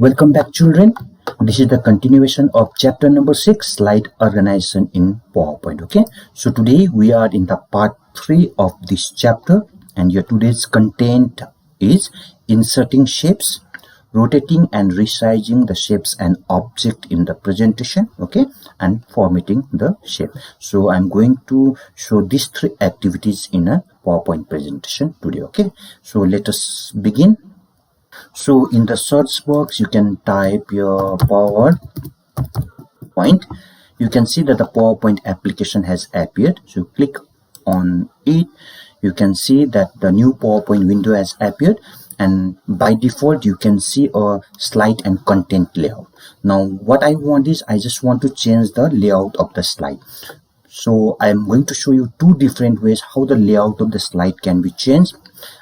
Welcome back, children. This is the continuation of chapter number 6, slide organization in PowerPoint. Okay, so today we are in the part 3 of this chapter, and your today's content is inserting shapes, rotating and resizing the shapes and object in the presentation, okay, and formatting the shape. So I'm going to show these 3 activities in a PowerPoint presentation today. Okay, so let us begin. So in the search box, you can type your PowerPoint. You can see that the PowerPoint application has appeared. So click on it. You can see that the new PowerPoint window has appeared. And by default, you can see a slide and content layout. Now, what I want is I just want to change the layout of the slide. So I'm going to show you 2 different ways how the layout of the slide can be changed.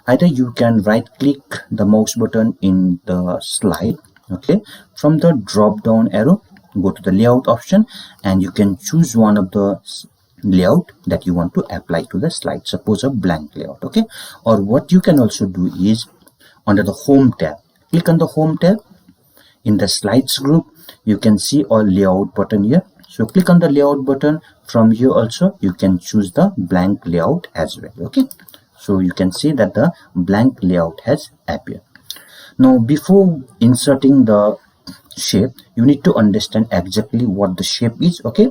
Either you can right click the mouse button in the slide, okay, from the drop down arrow, go to the layout option, and you can choose one of the layout that you want to apply to the slide, suppose a blank layout, okay. Or what you can also do is under the home tab, click on the home tab. In the slides group, you can see a layout button here. So click on the layout button. From here also you can choose the blank layout as well, okay. So you can see that the blank layout has appeared. Now before inserting the shape, you need to understand exactly what the shape is, okay.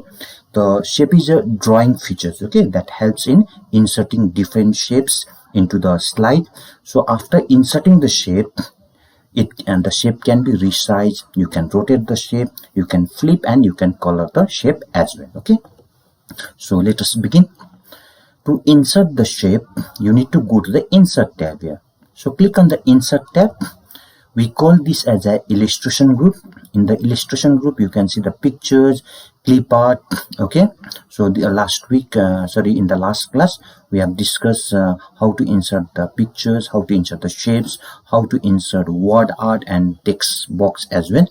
The shape is a drawing features, okay, that helps in inserting different shapes into the slide. So after inserting the shape, the shape can be resized, you can rotate the shape, you can flip, and you can color the shape as well, okay. So let us begin. To insert the shape, you need to go to the insert tab here. So click on the insert tab. We call this as a illustration group. In the illustration group, you can see the pictures, clip art, okay. So in the last class, we have discussed how to insert the pictures, how to insert the shapes, how to insert word art and text box as well.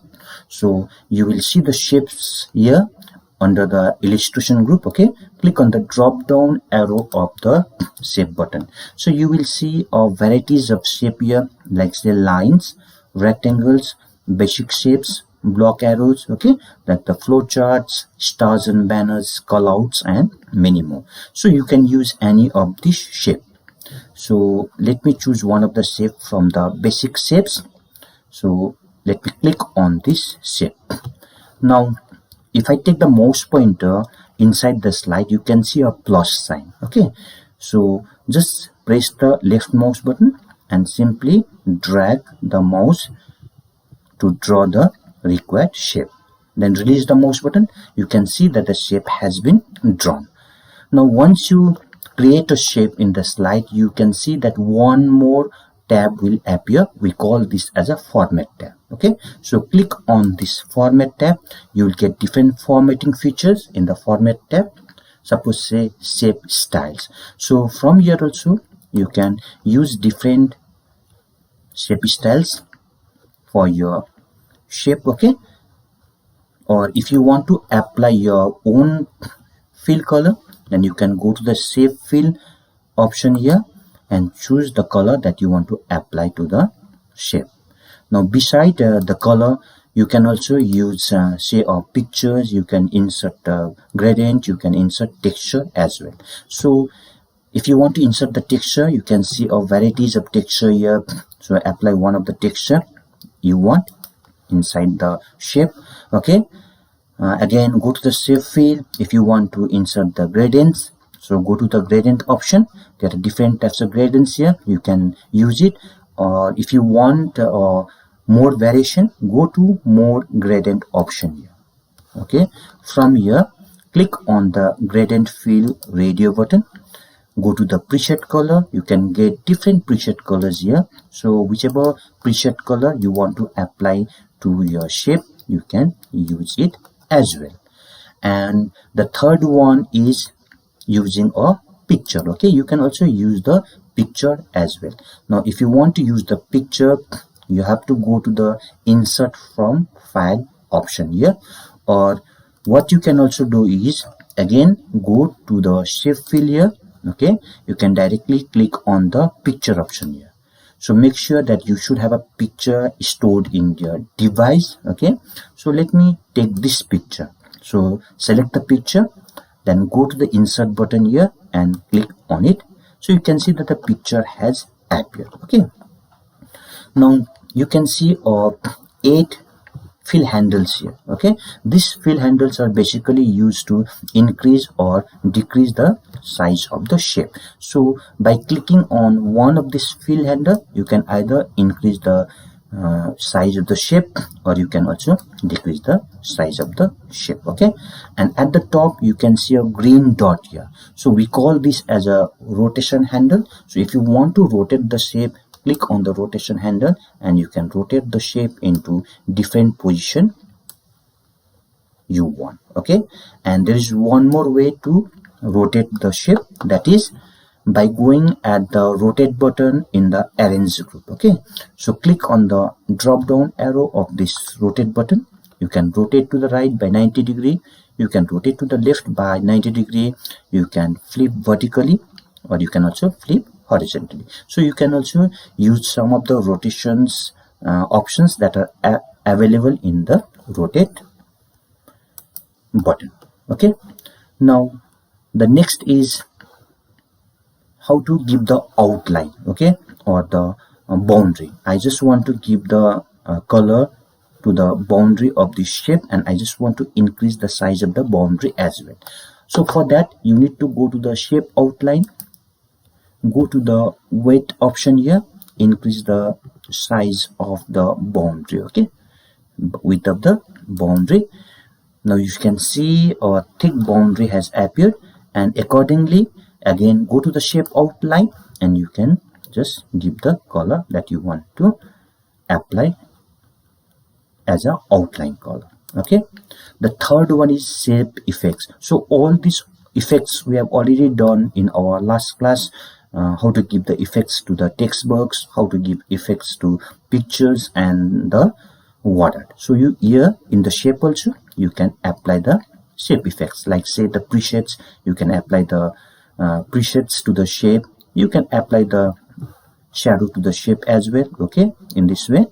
So you will see the shapes here under the illustration group, okay. Click on the drop down arrow of the shape button. So you will see varieties of shape here, like say lines, rectangles, basic shapes, block arrows, okay, like the flow charts, stars and banners, callouts, and many more. So you can use any of this shape. So let me choose one of the shape from the basic shapes. So let me click on this shape. Now if I take the mouse pointer inside the slide, you can see a plus sign, okay. So just press the left mouse button and simply drag the mouse to draw the required shape. Then release the mouse button. You can see that the shape has been drawn. Now once you create a shape in the slide, you can see that one more tab will appear. We call this as a format tab, okay. So click on this format tab. You will get different formatting features in the format tab. Suppose say shape styles. So from here also you can use different shape styles for your shape, okay. Or if you want to apply your own fill color, then you can go to the shape fill option here and choose the color that you want to apply to the shape. Now beside the color, you can also use say pictures, you can insert gradient, you can insert texture as well. So if you want to insert the texture, you can see varieties of texture here. So apply one of the texture you want inside the shape, okay. Again, go to the shape fill. If you want to insert the gradients, so go to the gradient option. There are different types of gradients here, you can use it. Or if you want more variation, go to more gradient option here, okay. From here, click on the gradient fill radio button. Go to the preset color. You can get different preset colors here. So whichever preset color you want to apply to your shape, you can use it as well. And the third one is using a picture, okay. You can also use the picture as well. Now if you want to use the picture, you have to go to the insert from file option here. Or what you can also do is again go to the shape fill here, okay. You can directly click on the picture option here. So make sure that you should have a picture stored in your device. Okay, so let me take this picture. So select the picture, then go to the insert button here and click on it. So you can see that the picture has appeared. Okay, now you can see 8 fill handles here. Okay, these fill handles are basically used to increase or decrease the size of the shape. So by clicking on one of these fill handle, you can either increase the size of the shape, or you can also decrease the size of the shape. Okay, and at the top you can see a green dot here. So we call this as a rotation handle. So if you want to rotate the shape, click on the rotation handle and you can rotate the shape into different position you want. Okay, and there is one more way to rotate the shape, that is by going at the rotate button in the arrange group. Okay, so click on the drop down arrow of this rotate button. You can rotate to the right by 90 degree, you can rotate to the left by 90 degree, you can flip vertically, or you can also flip horizontally. So you can also use some of the rotations options that are available in the rotate button. Okay, now the next is how to give the outline, okay, or the boundary. I just want to give the color to the boundary of this shape, and I just want to increase the size of the boundary as well. So for that you need to go to the shape outline, go to the weight option here, increase the size of the boundary. Okay, width of the boundary. Now you can see a thick boundary has appeared, and accordingly again go to the shape outline and you can just give the color that you want to apply as a outline color. Okay, the third one is shape effects. So all these effects we have already done in our last class. How to give the effects to the text box, how to give effects to pictures and the word. So you here in the shape also you can apply the shape effects, like say the presets. You can apply the presets to the shape, you can apply the shadow to the shape as well. Okay, in this way,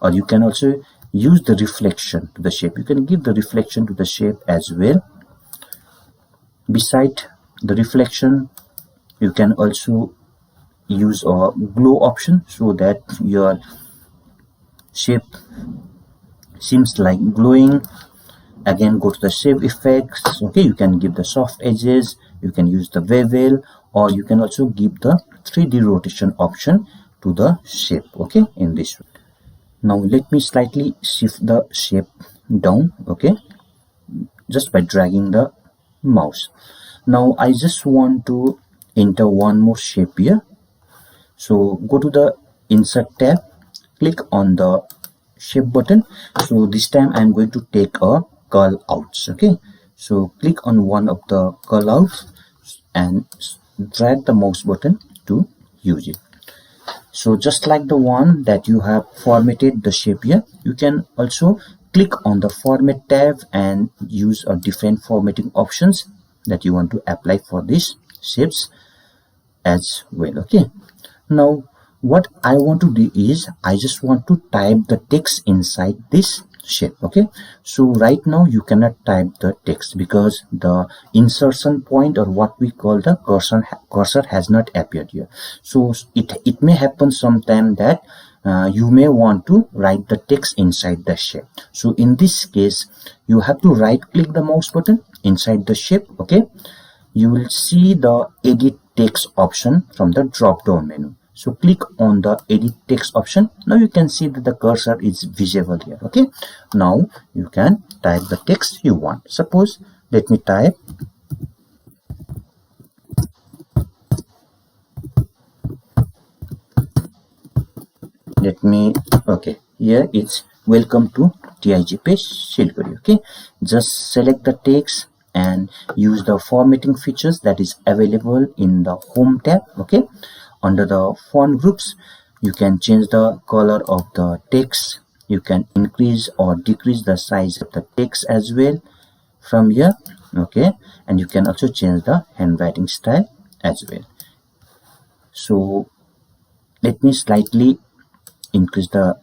or you can also use the reflection to the shape. You can give the reflection to the shape as well. Beside the reflection, you can also use a glow option so that your shape seems like glowing. Again go to the shape effects. Okay, you can give the soft edges, you can use the bevel, or you can also give the 3D rotation option to the shape. Okay, in this way. Now let me slightly shift the shape down. Okay, just by dragging the mouse. Now I just want to enter one more shape here. So go to the insert tab, click on the shape button. So this time I'm going to take a curl outs. Okay, so click on one of the curl outs and drag the mouse button to use it. So just like the one that you have formatted the shape here, you can also click on the format tab and use a different formatting options that you want to apply for these shapes as well. Okay, now what I want to do is I just want to type the text inside this shape. Okay, so right now you cannot type the text because the insertion point, or what we call the cursor has not appeared here. So it may happen sometime that you may want to write the text inside the shape. So in this case you have to right click the mouse button inside the shape. Okay, you will see the edit text option from the drop down menu. So click on the edit text option. Now you can see that the cursor is visible here. Okay, now you can type the text you want. Suppose let me type okay, here it's welcome to TIGP Siliguri. Okay, just select the text and use the formatting features that is available in the home tab. Okay, under the font groups you can change the color of the text, you can increase or decrease the size of the text as well from here. Okay, and you can also change the handwriting style as well. So let me slightly increase the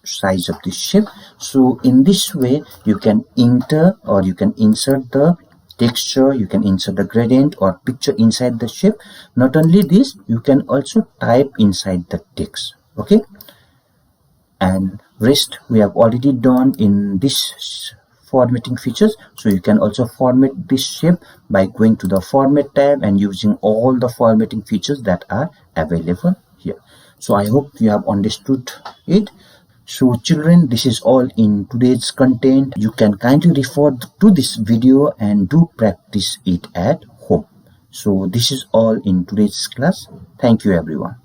size of this shape. So in this way you can enter or you can insert the texture, you can insert the gradient or picture inside the shape. Not only this, you can also type inside the text. Okay, and rest we have already done in this formatting features. So you can also format this shape by going to the format tab and using all the formatting features that are available here. So I hope you have understood it. So children, this is all in today's content. You can kindly refer to this video and do practice it at home. So this is all in today's class. Thank you everyone.